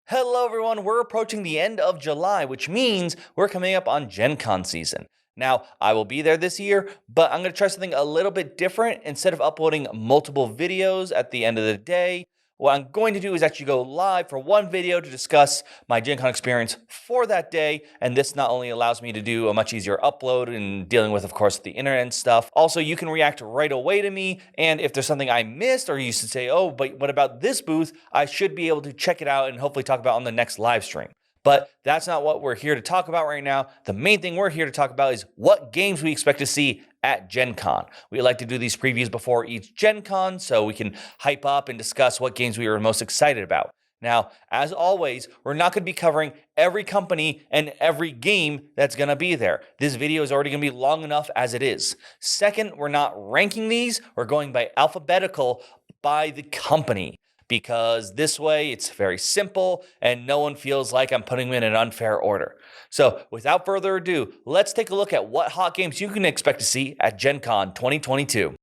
Hello everyone, we're approaching the end of July, which means we're coming up on Gen Con season. Now, I will be there this year, but I'm going to try something a little bit different. Instead of uploading multiple videos at the end of the day, what I'm going to do is actually go live for one video to discuss my Gen Con experience for that day, and this not only allows me to do a much easier upload and dealing with, of course, the internet and stuff. Also, you can react right away to me, and if there's something I missed or you should say, oh, but what about this booth, I should be able to check it out and hopefully talk about on the next live stream. But that's not what we're here to talk about right now. The main thing we're here to talk about is what games we expect to see at Gen Con. We like to do these previews before each Gen Con so we can hype up and discuss what games we are most excited about. Now, as always, we're not going to be covering every company and every game that's going to be there. This video is already going to be long enough as it is. Second, we're not ranking these. We're going by alphabetical by the company, because this way it's very simple and no one feels like I'm putting them in an unfair order. So without further ado, let's take a look at what hot games you can expect to see at Gen Con 2022.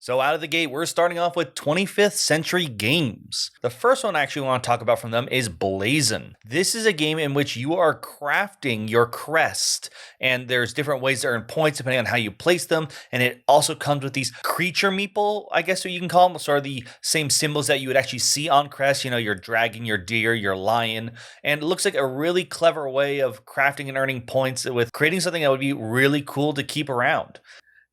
So out of the gate, we're starting off with 25th Century Games. The first one I actually want to talk about from them is Blazon. This is a game in which you are crafting your crest, and there's different ways to earn points depending on how you place them, and it also comes with these creature meeple, I guess what you can call them, sort of the same symbols that you would actually see on crests, your dragon, your deer, your lion, and it looks like a really clever way of crafting and earning points with creating something that would be really cool to keep around.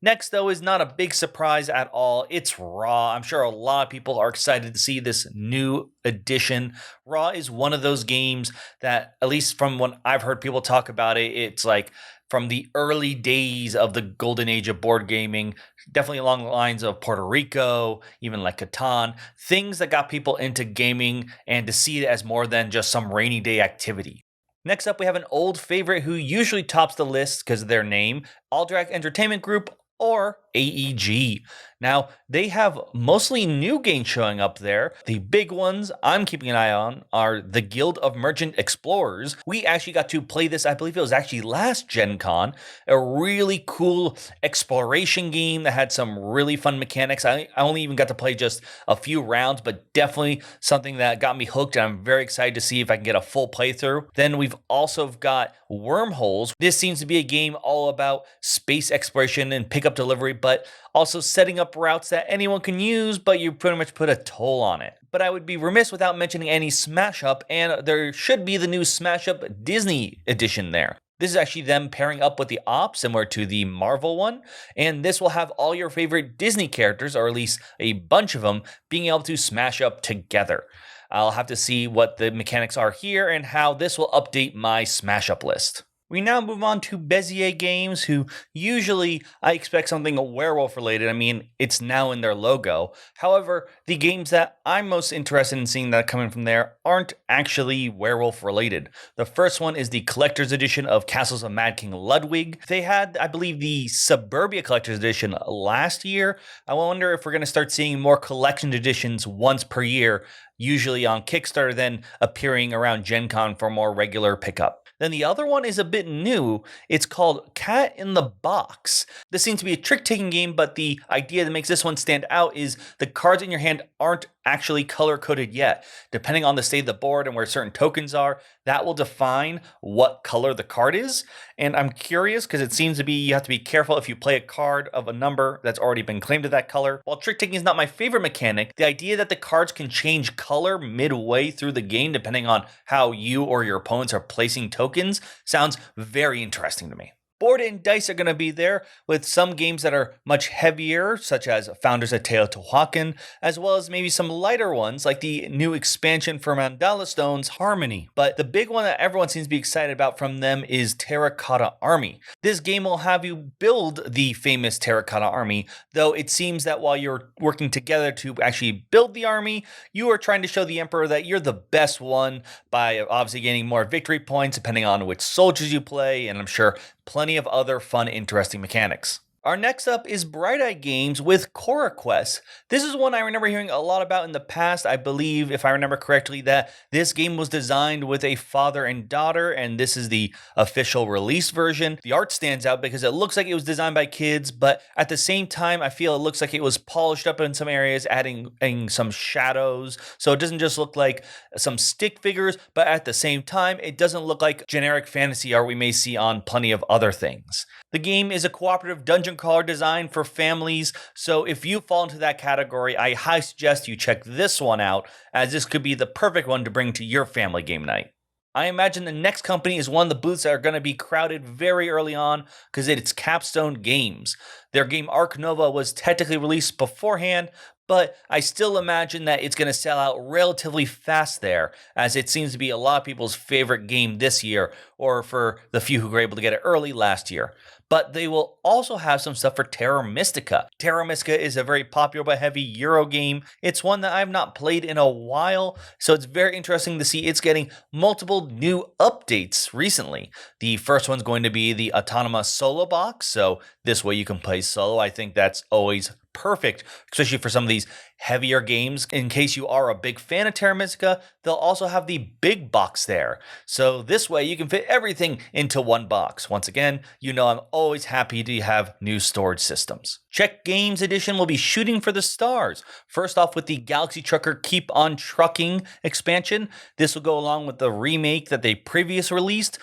Next, though, is not a big surprise at all. It's Raw. I'm sure a lot of people are excited to see this new edition. Raw is one of those games that, at least from when I've heard people talk about it, it's like from the early days of the golden age of board gaming, definitely along the lines of Puerto Rico, even like Catan, things that got people into gaming and to see it as more than just some rainy day activity. Next up, we have an old favorite who usually tops the list because of their name, Alderac Entertainment Group, or AEG. Now, they have mostly new games showing up there. The big ones I'm keeping an eye on are the Guild of Merchant Explorers. We actually got to play this, I believe it was actually last Gen Con, a really cool exploration game that had some really fun mechanics. I only even got to play just a few rounds, but definitely something that got me hooked, and I'm very excited to see if I can get a full playthrough. Then we've also got Wormholes. This seems to be a game all about space exploration and pickup delivery, but also setting up routes that anyone can use, but you pretty much put a toll on it. But I would be remiss without mentioning any Smash Up, and there should be the new Smash Up Disney edition there. This is actually them pairing up with the Op, similar to the Marvel one, and this will have all your favorite Disney characters, or at least a bunch of them, being able to smash up together. I'll have to see what the mechanics are here and how this will update my Smash Up list. We now move on to Bezier Games, who usually I expect something werewolf related. I mean, it's now in their logo. However, the games that I'm most interested in seeing that are coming from there aren't actually werewolf related. The first one is the collector's edition of Castles of Mad King Ludwig. They had, I believe, the Suburbia collector's edition last year. I wonder if we're going to start seeing more collection editions once per year, usually on Kickstarter, then appearing around Gen Con for more regular pickup. Then the other one is a bit new. It's called Cat in the Box. This seems to be a trick-taking game, but the idea that makes this one stand out is the cards in your hand aren't actually color-coded yet. Depending on the state of the board and where certain tokens are, that will define what color the card is. And I'm curious because it seems to be you have to be careful if you play a card of a number that's already been claimed to that color. While trick-taking is not my favorite mechanic, the idea that the cards can change color midway through the game depending on how you or your opponents are placing tokens sounds very interesting to me. Board and dice are going to be there with some games that are much heavier, such as Founders of Teotihuacan, as well as maybe some lighter ones like the new expansion for Mandala Stones, Harmony. But the big one that everyone seems to be excited about from them is Terracotta Army. This game will have you build the famous Terracotta Army, though it seems that while you're working together to actually build the army, you are trying to show the Emperor that you're the best one by obviously gaining more victory points depending on which soldiers you play, and I'm sure plenty of other fun, interesting mechanics. Our next up is Bright Eye Games with CoraQuests. This is one I remember hearing a lot about in the past. I believe, if I remember correctly, that this game was designed with a father and daughter, and this is the official release version. The art stands out because it looks like it was designed by kids, but at the same time, I feel it looks like it was polished up in some areas, adding some shadows. So it doesn't just look like some stick figures, but at the same time, it doesn't look like generic fantasy art we may see on plenty of other things. The game is a cooperative dungeon crawler designed for families, so if you fall into that category, I highly suggest you check this one out, as this could be the perfect one to bring to your family game night. I imagine the next company is one of the booths that are going to be crowded very early on because it's Capstone Games. Their game Arc Nova was technically released beforehand, but I still imagine that it's going to sell out relatively fast there, as it seems to be a lot of people's favorite game this year, or for the few who were able to get it early last year. But they will also have some stuff for Terra Mystica. Terra Mystica is a very popular but heavy Euro game. It's one that I've not played in a while, so it's very interesting to see it's getting multiple new updates recently. The first one's going to be the autonomous solo box, so this way you can play solo. I think that's always perfect, especially for some of these heavier games. In case you are a big fan of Terra Mystica, they'll also have the big box there. So this way you can fit everything into one box. Once again, you know I'm always happy to have new storage systems. Czech Games Edition will be shooting for the stars. First off with the Galaxy Trucker Keep on Trucking expansion. This will go along with the remake that they previously released.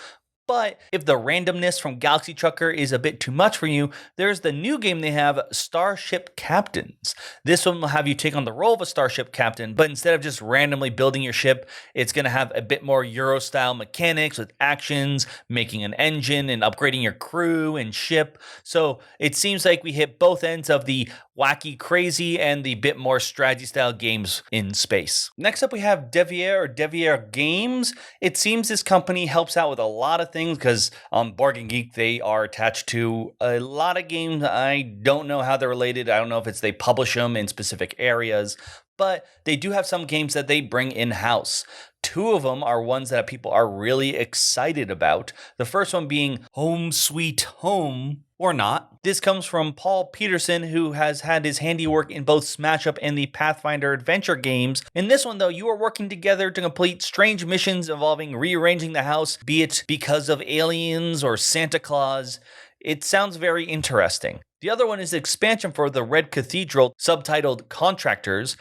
But if the randomness from Galaxy Trucker is a bit too much for you, there's the new game they have, Starship Captains. This one will have you take on the role of a starship captain, but instead of just randomly building your ship, it's going to have a bit more Euro-style mechanics with actions, making an engine, and upgrading your crew and ship. So it seems like we hit both ends of the wacky, crazy, and the bit more strategy-style games in space. Next up, we have Direwolf Games. It seems this company helps out with a lot of things because on Board Game Geek, they are attached to a lot of games. I don't know how they're related. I don't know if it's they publish them in specific areas, but they do have some games that they bring in-house. Two of them are ones that people are really excited about. The first one being Home Sweet Home, or not. This comes from Paul Peterson, who has had his handiwork in both Smash Up and the Pathfinder adventure games. In this one, though, you are working together to complete strange missions involving rearranging the house, be it because of aliens or Santa Claus. It sounds very interesting. The other one is the expansion for the Red Cathedral, subtitled Contractors.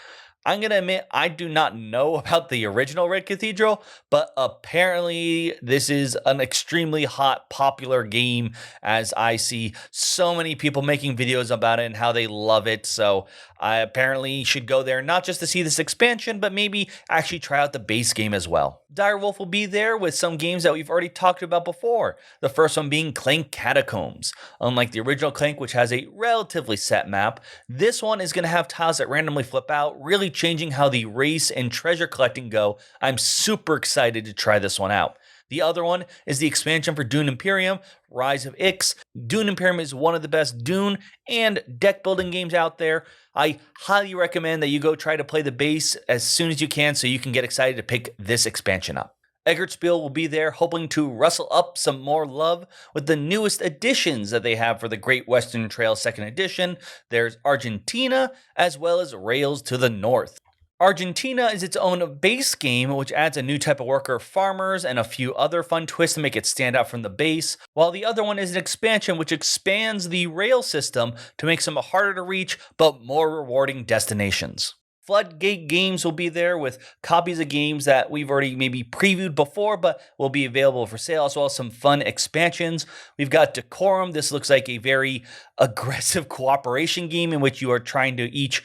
I'm going to admit, I do not know about the original Red Cathedral, but apparently this is an extremely hot, popular game, as I see so many people making videos about it and how they love it. So I apparently should go there not just to see this expansion, but maybe actually try out the base game as well. Direwolf will be there with some games that we've already talked about before. The first one being Clank Catacombs. Unlike the original Clank, which has a relatively set map, this one is going to have tiles that randomly flip out, really changing how the race and treasure collecting go. I'm super excited to try this one out. The other one is the expansion for Dune Imperium, Rise of Ix. Dune Imperium is one of the best Dune and deck building games out there. I highly recommend that you go try to play the base as soon as you can so you can get excited to pick this expansion up. Eggert Spiel will be there hoping to rustle up some more love with the newest additions that they have for the Great Western Trail 2nd Edition. There's Argentina as well as Rails to the North. Argentina is its own base game, which adds a new type of worker, farmers, and a few other fun twists to make it stand out from the base, while the other one is an expansion which expands the rail system to make some harder to reach but more rewarding destinations. Floodgate Games will be there with copies of games that we've already maybe previewed before, but will be available for sale, as well as some fun expansions. We've got Decorum. This looks like a very aggressive cooperation game in which you are trying to each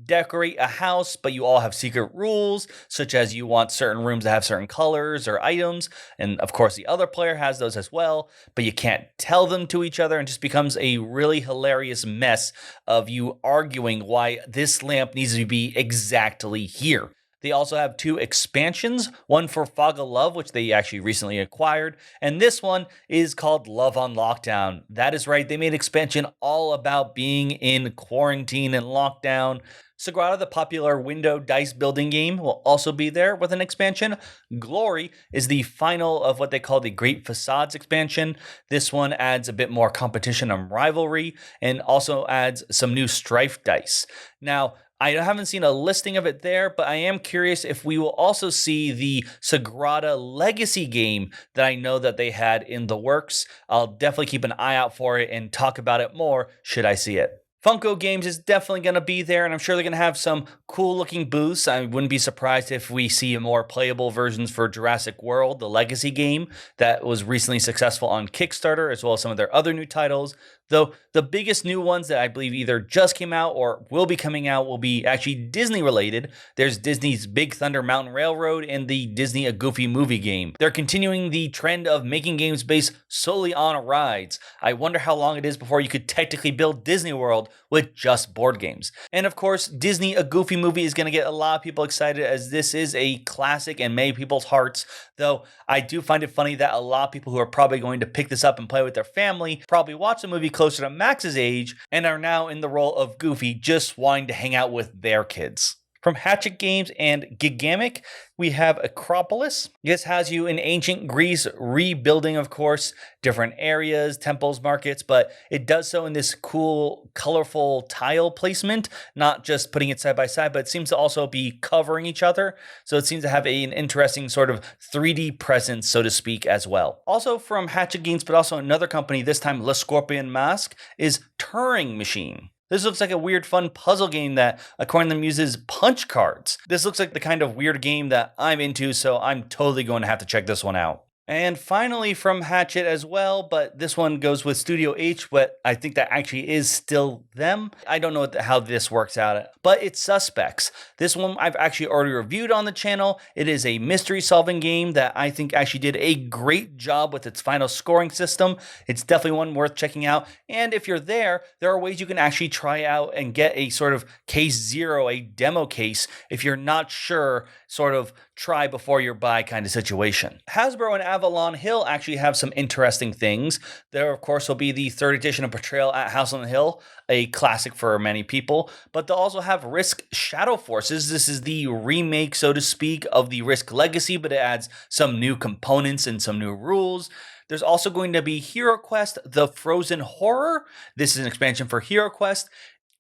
decorate a house, but you all have secret rules, such as you want certain rooms to have certain colors or items. And of course, the other player has those as well, but you can't tell them to each other, and just becomes a really hilarious mess of you arguing why this lamp needs to be exactly here. They also have 2 expansions, one for Fog of Love, which they actually recently acquired, and this one is called Love on Lockdown. That is right, they made an expansion all about being in quarantine and lockdown. Sagrada, the popular window dice building game, will also be there with an expansion. Glory is the final of what they call the Great Facades expansion. This one adds a bit more competition and rivalry and also adds some new strife dice. Now, I haven't seen a listing of it there, but I am curious if we will also see the Sagrada Legacy game that I know that they had in the works. I'll definitely keep an eye out for it and talk about it more should I see it. Funko Games is definitely going to be there, and I'm sure they're going to have some cool looking booths. I wouldn't be surprised if we see more playable versions for Jurassic World, the Legacy game that was recently successful on Kickstarter, as well as some of their other new titles. Though the biggest new ones that I believe either just came out or will be coming out will be actually Disney related. There's Disney's Big Thunder Mountain Railroad and the Disney A Goofy Movie game. They're continuing the trend of making games based solely on rides. I wonder how long it is before you could technically build Disney World with just board games. And of course, Disney A Goofy Movie is going to get a lot of people excited as this is a classic in many people's hearts. Though I do find it funny that a lot of people who are probably going to pick this up and play with their family probably watch the movie closer to Max's age and are now in the role of Goofy, just wanting to hang out with their kids. From Hatchet Games and Gigamic, we have Acropolis. This has you in ancient Greece, rebuilding, of course, different areas, temples, markets, but it does so in this cool, colorful tile placement, not just putting it side by side, but it seems to also be covering each other. So it seems to have an interesting sort of 3D presence, so to speak, as well. Also from Hatchet Games, but also another company, this time Le Scorpion Mask, is Turing Machine. This looks like a weird, fun puzzle game that, according to them, uses punch cards. This looks like the kind of weird game that I'm into, so I'm totally going to have to check this one out. And finally from Hatchet as well, but this one goes with Studio H, but I think that actually is still them. I don't know how this works out, but it's Suspects. This one I've actually already reviewed on the channel. It is a mystery solving game that I think actually did a great job with its final scoring system. It's definitely one worth checking out. And if you're there are ways you can actually try out and get a sort of case 0, a demo case, if you're not sure, sort of try before you buy kind of situation. Hasbro and Avalon Hill actually have some interesting things. There, of course, will be the 3rd edition of Portrayal at House on the Hill, a classic for many people, but they'll also have Risk Shadow Forces. This is the remake, so to speak, of the Risk Legacy, but it adds some new components and some new rules. There's also going to be HeroQuest, The Frozen Horror. This is an expansion for HeroQuest.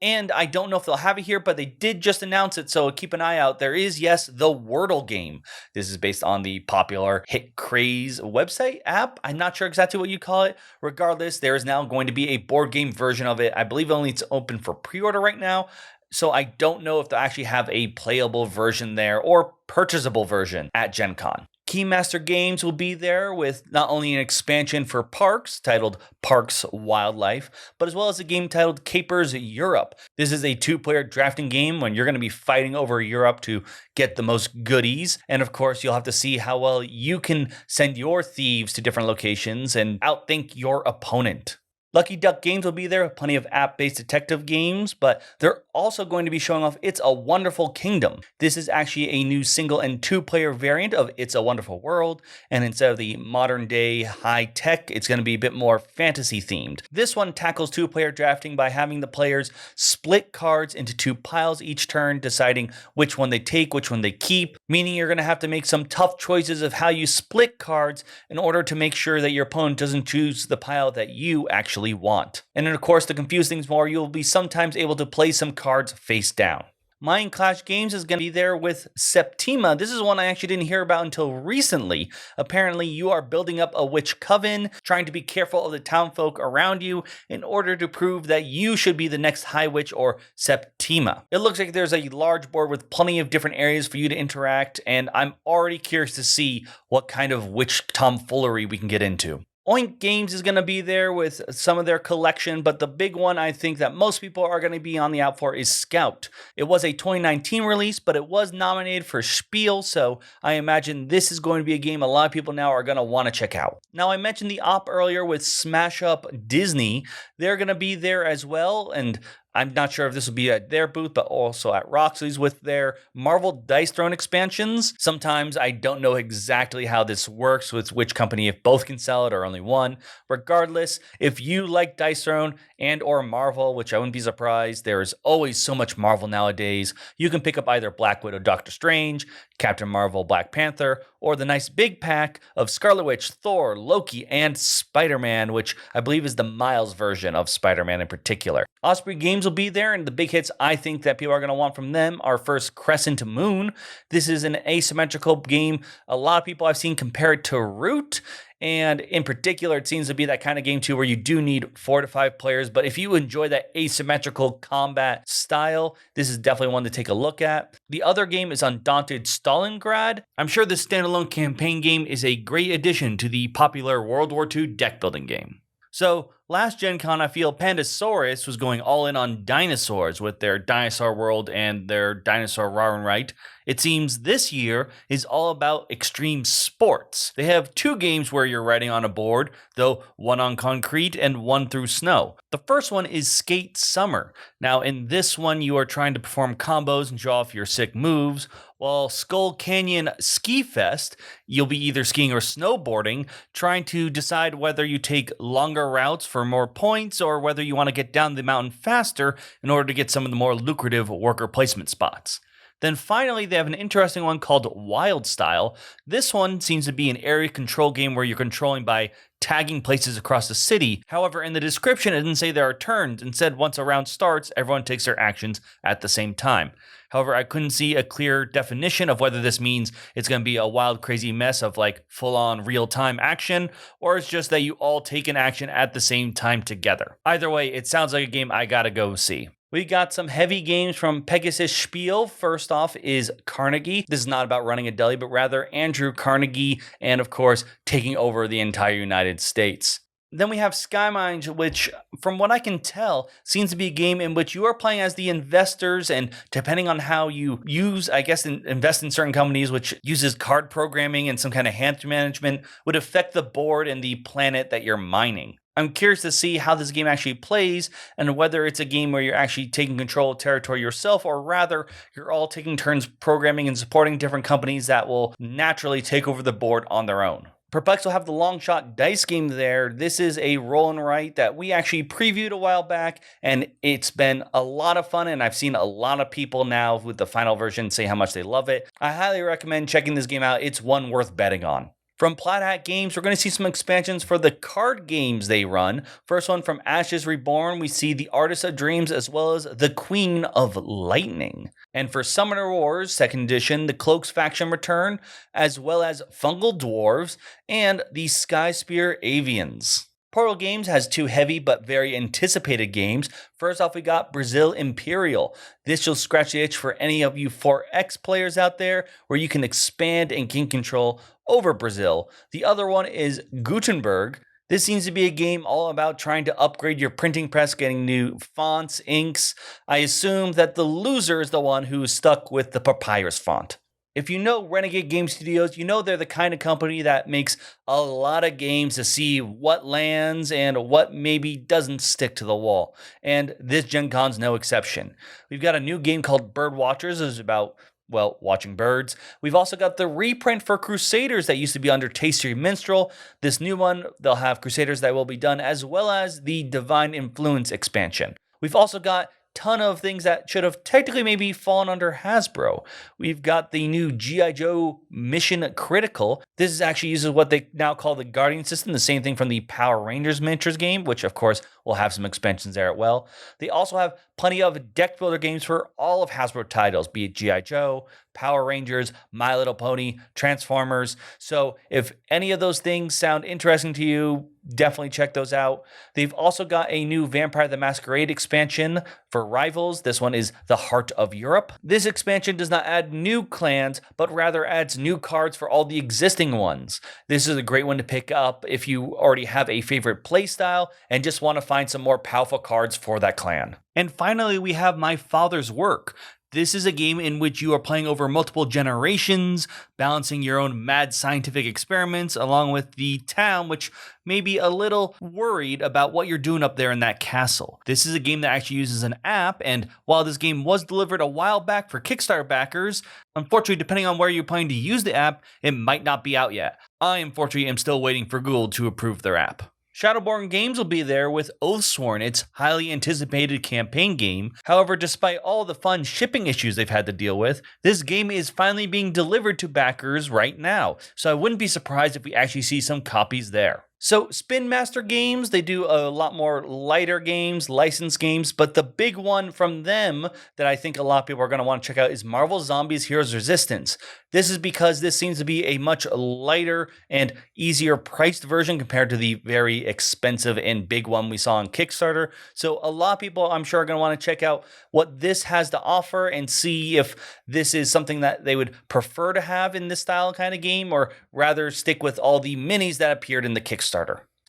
And I don't know if they'll have it here, but they did just announce it, so keep an eye out. There is, yes, the Wordle game. This is based on the popular Hit Craze website app. I'm not sure exactly what you call it. Regardless, there is now going to be a board game version of it. I believe only it's open for pre-order right now. So I don't know if they'll actually have a playable version there or purchasable version at Gen Con. Keymaster Games will be there with not only an expansion for Parks titled Parks Wildlife, but as well as a game titled Capers Europe. This is a 2-player drafting game when you're going to be fighting over Europe to get the most goodies. And of course, you'll have to see how well you can send your thieves to different locations and outthink your opponent. Lucky Duck Games will be there with plenty of app-based detective games, but they're also going to be showing off It's a Wonderful Kingdom. This is actually a new single and 2-player variant of It's a Wonderful World, and instead of the modern-day high-tech, it's going to be a bit more fantasy-themed. This one tackles 2-player drafting by having the players split cards into 2 piles each turn, deciding which one they take, which one they keep, meaning you're going to have to make some tough choices of how you split cards in order to make sure that your opponent doesn't choose the pile that you actually want. And then of course, to confuse things more, you'll be sometimes able to play some cards face down. Mind Clash Games is going to be there with Septima. This is one I actually didn't hear about until recently. Apparently, you are building up a witch coven, trying to be careful of the townfolk around you in order to prove that you should be the next High Witch or Septima. It looks like there's a large board with plenty of different areas for you to interact, and I'm already curious to see what kind of witch tomfoolery we can get into. Oink Games is going to be there with some of their collection, but the big one I think that most people are going to be on the out for is Scout. It was a 2019 release, but it was nominated for Spiel, so I imagine this is going to be a game a lot of people now are going to want to check out. Now, I mentioned the op earlier with Smash Up Disney. They're going to be there as well, and I'm not sure if this will be at their booth, but also at Roxley's with their Marvel Dice Throne expansions. Sometimes I don't know exactly how this works with which company, if both can sell it or only one. Regardless, if you like Dice Throne and or Marvel, which I wouldn't be surprised, there is always so much Marvel nowadays, you can pick up either Black Widow, Doctor Strange, Captain Marvel, Black Panther, or the nice big pack of Scarlet Witch, Thor, Loki, and Spider-Man, which I believe is the Miles version of Spider-Man in particular. Osprey Games will be there, and the big hits I think that people are going to want from them are first Crescent Moon. This is an asymmetrical game. A lot of people I've seen compare it to Root, and in particular, it seems to be that kind of game too where you do need 4 to 5 players. But if you enjoy that asymmetrical combat style, this is definitely one to take a look at. The other game is Undaunted Stalingrad. I'm sure this standalone campaign game is a great addition to the popular World War II deck building game. So last Gen Con, I feel Pandasaurus was going all in on dinosaurs with their Dinosaur World and their Dinosaur Raw and Right. It seems this year is all about extreme sports. They have 2 games where you're riding on a board, though one on concrete and one through snow. The first one is Skate Summer. Now in this one, you are trying to perform combos and show off your sick moves, while Skull Canyon Ski Fest, you'll be either skiing or snowboarding, trying to decide whether you take longer routes for more points or whether you want to get down the mountain faster in order to get some of the more lucrative worker placement spots. Then finally, they have an interesting one called Wild Style. This one seems to be an area control game where you're controlling by tagging places across the city. However, in the description, it didn't say there are turns. Instead, once a round starts, everyone takes their actions at the same time. However, I couldn't see a clear definition of whether this means it's going to be a wild, crazy mess of like full-on real-time action, or it's just that you all take an action at the same time together. Either way, it sounds like a game I gotta go see. We got some heavy games from Pegasus Spiel. First off is Carnegie. This is not about running a deli, but rather Andrew Carnegie and, of course, taking over the entire United States. Then we have Skymines, which, from what I can tell, seems to be a game in which you are playing as the investors, and depending on how you invest in certain companies, which uses card programming and some kind of hand management, would affect the board and the planet that you're mining. I'm curious to see how this game actually plays and whether it's a game where you're actually taking control of territory yourself, or rather you're all taking turns programming and supporting different companies that will naturally take over the board on their own. Perplex will have the long shot dice game there. This is a roll and write that we actually previewed a while back, and it's been a lot of fun, and I've seen a lot of people now with the final version say how much they love it. I highly recommend checking this game out. It's one worth betting on. From Plata Games, we're going to see some expansions for the card games they run. First one, from Ashes Reborn, we see the Artist of Dreams as well as the Queen of Lightning. And for Summoner Wars 2nd Edition, the Cloaks faction return, as well as Fungal Dwarves and the Sky Spear Avians. Portal Games has 2 heavy but very anticipated games. First off, we got Brazil Imperial. This will scratch the itch for any of you 4X players out there, where you can expand and gain control over Brazil. The other one is Gutenberg. This seems to be a game all about trying to upgrade your printing press, getting new fonts, inks. I assume that the loser is the one who is stuck with the papyrus font. If you know Renegade Game Studios, you know they're the kind of company that makes a lot of games to see what lands and what maybe doesn't stick to the wall. And this Gen Con's no exception. We've got a new game called Bird Watchers. It's about, well, watching birds. We've also got the reprint for Crusaders that used to be under Tasty Minstrel. This new one, they'll have Crusaders that will be done, as well as the Divine Influence expansion. We've also got ton of things that should have technically maybe fallen under Hasbro. We've got the new G.I. Joe Mission Critical. This actually uses what they now call the Guardian system, the same thing from the Power Rangers miniatures game, which of course will have some expansions there as well. They also have plenty of deck builder games for all of Hasbro titles, be it G.I. Joe, Power Rangers, My Little Pony, Transformers. So if any of those things sound interesting to you, definitely check those out. They've also got a new Vampire the Masquerade expansion for Rivals. This one is the Heart of Europe. This expansion does not add new clans, but rather adds new cards for all the existing ones. This is a great one to pick up if you already have a favorite playstyle and just want to find some more powerful cards for that clan. And finally, we have My Father's Work. This is a game in which you are playing over multiple generations, balancing your own mad scientific experiments along with the town, which may be a little worried about what you're doing up there in that castle. This is a game that actually uses an app, and while this game was delivered a while back for Kickstarter backers, unfortunately, depending on where you're planning to use the app, it might not be out yet. I, unfortunately, am still waiting for Google to approve their app. Shadowborn Games will be there with Oathsworn, its highly anticipated campaign game. However, despite all the fun shipping issues they've had to deal with, this game is finally being delivered to backers right now, so I wouldn't be surprised if we actually see some copies there. So Spin Master Games, they do a lot more lighter games, licensed games, but the big one from them that I think a lot of people are going to want to check out is Marvel Zombies Heroes Resistance. This is because this seems to be a much lighter and easier priced version compared to the very expensive and big one we saw on Kickstarter. So a lot of people, I'm sure, are going to want to check out what this has to offer and see if this is something that they would prefer to have in this style kind of game, or rather stick with all the minis that appeared in the Kickstarter.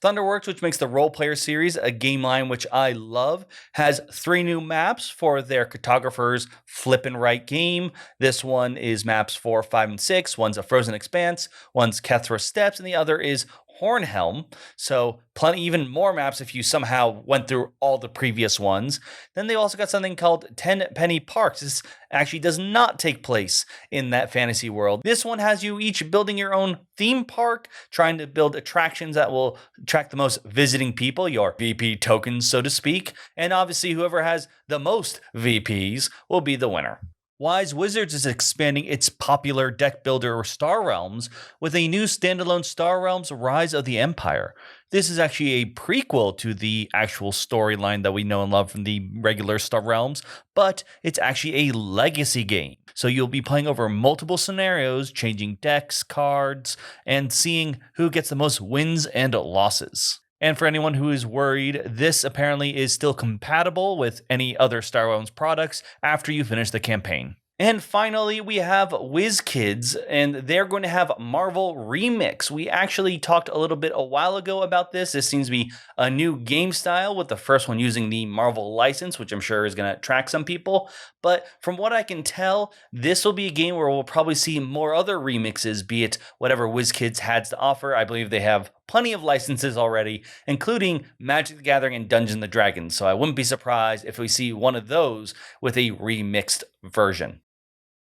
Thunderworks, which makes the Role Player series a game line which I love, has 3 new maps for their cartographers flip and write game. This one is maps 4, 5, and 6. One's a Frozen Expanse, one's Kethra Steppes, and the other is Hornhelm. So plenty, even more maps if you somehow went through all the previous ones. Then they also got something called 10 Penny Parks. This actually does not take place in that fantasy world. This one has you each building your own theme park, trying to build attractions that will attract the most visiting people, your VP tokens, so to speak. And obviously, whoever has the most VPs will be the winner. Wise Wizards is expanding its popular deck builder Star Realms with a new standalone Star Realms Rise of the Empire. This is actually a prequel to the actual storyline that we know and love from the regular Star Realms, but it's actually a legacy game. So you'll be playing over multiple scenarios, changing decks, cards, and seeing who gets the most wins and losses. And for anyone who is worried, this apparently is still compatible with any other Star Realms products after you finish the campaign. And finally, we have WizKids, and they're going to have Marvel Remix. We actually talked a little bit a while ago about this. This seems to be a new game style, with the first one using the Marvel license, which I'm sure is going to attract some people. But from what I can tell, this will be a game where we'll probably see more other remixes, be it whatever WizKids has to offer. I believe they have plenty of licenses already, including Magic the Gathering and Dungeons & Dragons. So I wouldn't be surprised if we see one of those with a remixed version.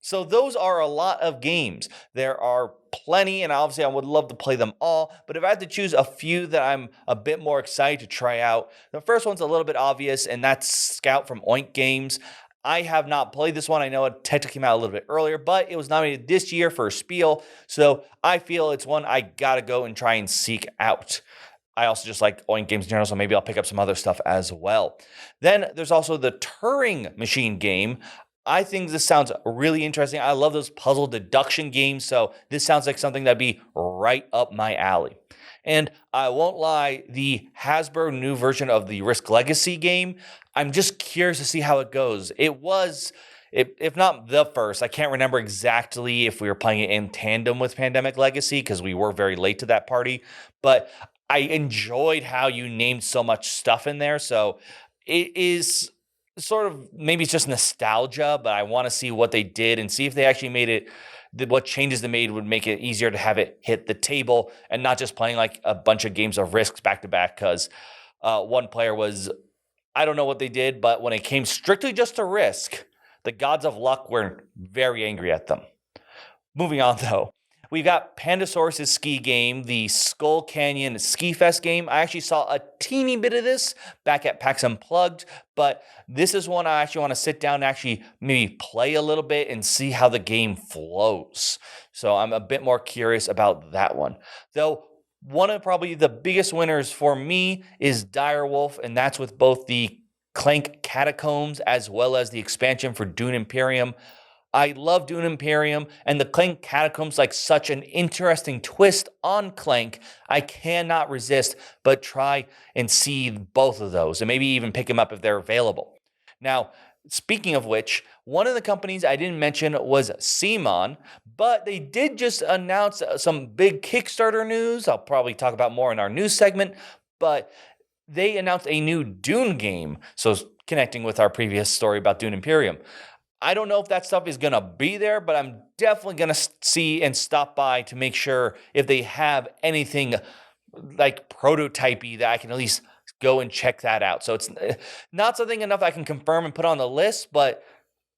So those are a lot of games. There are plenty, and obviously I would love to play them all, but if I had to choose a few that I'm a bit more excited to try out, the first one's a little bit obvious, and that's Scout from Oink Games. I have not played this one. I know it technically came out a little bit earlier, but it was nominated this year for a Spiel, so I feel it's one I gotta go and try and seek out. I also just like Oink Games in general, so maybe I'll pick up some other stuff as well. Then there's also the Turing Machine game. I think this sounds really interesting. I love those puzzle deduction games, so this sounds like something that'd be right up my alley. And I won't lie, the Hasbro new version of the Risk Legacy game, I'm just curious to see how it goes. It was, if not the first, I can't remember exactly if we were playing it in tandem with Pandemic Legacy, because we were very late to that party, but I enjoyed how you named so much stuff in there, so it is sort of, maybe it's just nostalgia, but I want to see what they did and see if they actually made it, what changes they made would make it easier to have it hit the table and not just playing like a bunch of games of Risks back to back, because one player was, I don't know what they did, but when it came strictly just to Risk, the gods of luck were very angry at them. Moving on though. We've got Pandasaurus' ski game, the Skull Canyon Ski Fest game. I actually saw a teeny bit of this back at PAX Unplugged, but this is one I actually want to sit down and actually maybe play a little bit and see how the game flows. So I'm a bit more curious about that one. Though one of probably the biggest winners for me is Direwolf, and that's with both the Clank Catacombs as well as the expansion for Dune Imperium. I love Dune Imperium, and the Clank Catacombs, like such an interesting twist on Clank. I cannot resist but try and see both of those, and maybe even pick them up if they're available. Now, speaking of which, one of the companies I didn't mention was CMON, but they did just announce some big Kickstarter news. I'll probably talk about more in our news segment, but they announced a new Dune game, so connecting with our previous story about Dune Imperium. I don't know if that stuff is going to be there, but I'm definitely going to see and stop by to make sure if they have anything like prototypey that I can at least go and check that out. So it's not something enough I can confirm and put on the list, but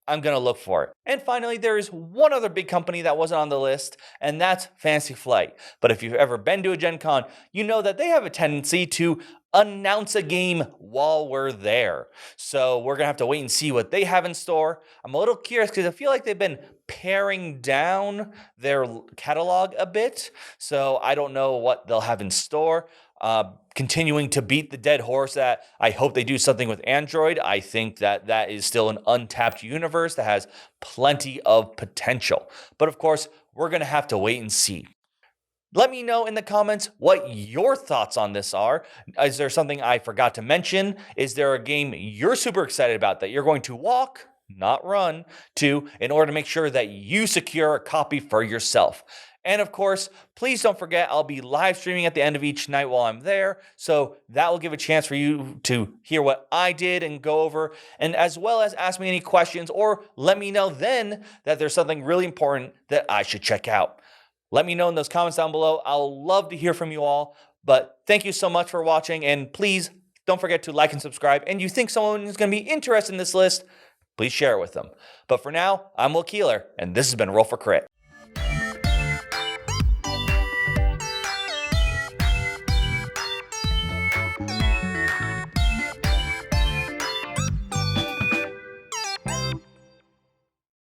I'm going to look for it. And finally, there is one other big company that wasn't on the list, and that's Fantasy Flight. But if you've ever been to a Gen Con, you know that they have a tendency to announce a game while we're there. So we're going to have to wait and see what they have in store. I'm a little curious because I feel like they've been paring down their catalog a bit. So I don't know what they'll have in store. Continuing to beat the dead horse that I hope they do something with Android. I think that is still an untapped universe that has plenty of potential. But of course, we're going to have to wait and see. Let me know in the comments what your thoughts on this are. Is there something I forgot to mention? Is there a game you're super excited about that you're going to walk, not run, to in order to make sure that you secure a copy for yourself? And of course, please don't forget, I'll be live streaming at the end of each night while I'm there. So that will give a chance for you to hear what I did and go over, and as well as ask me any questions or let me know then that there's something really important that I should check out. Let me know in those comments down below. I'll love to hear from you all. But thank you so much for watching. And please don't forget to like and subscribe. And you think someone is going to be interested in this list, please share it with them. But for now, I'm Will Keeler, and this has been Roll for Crit.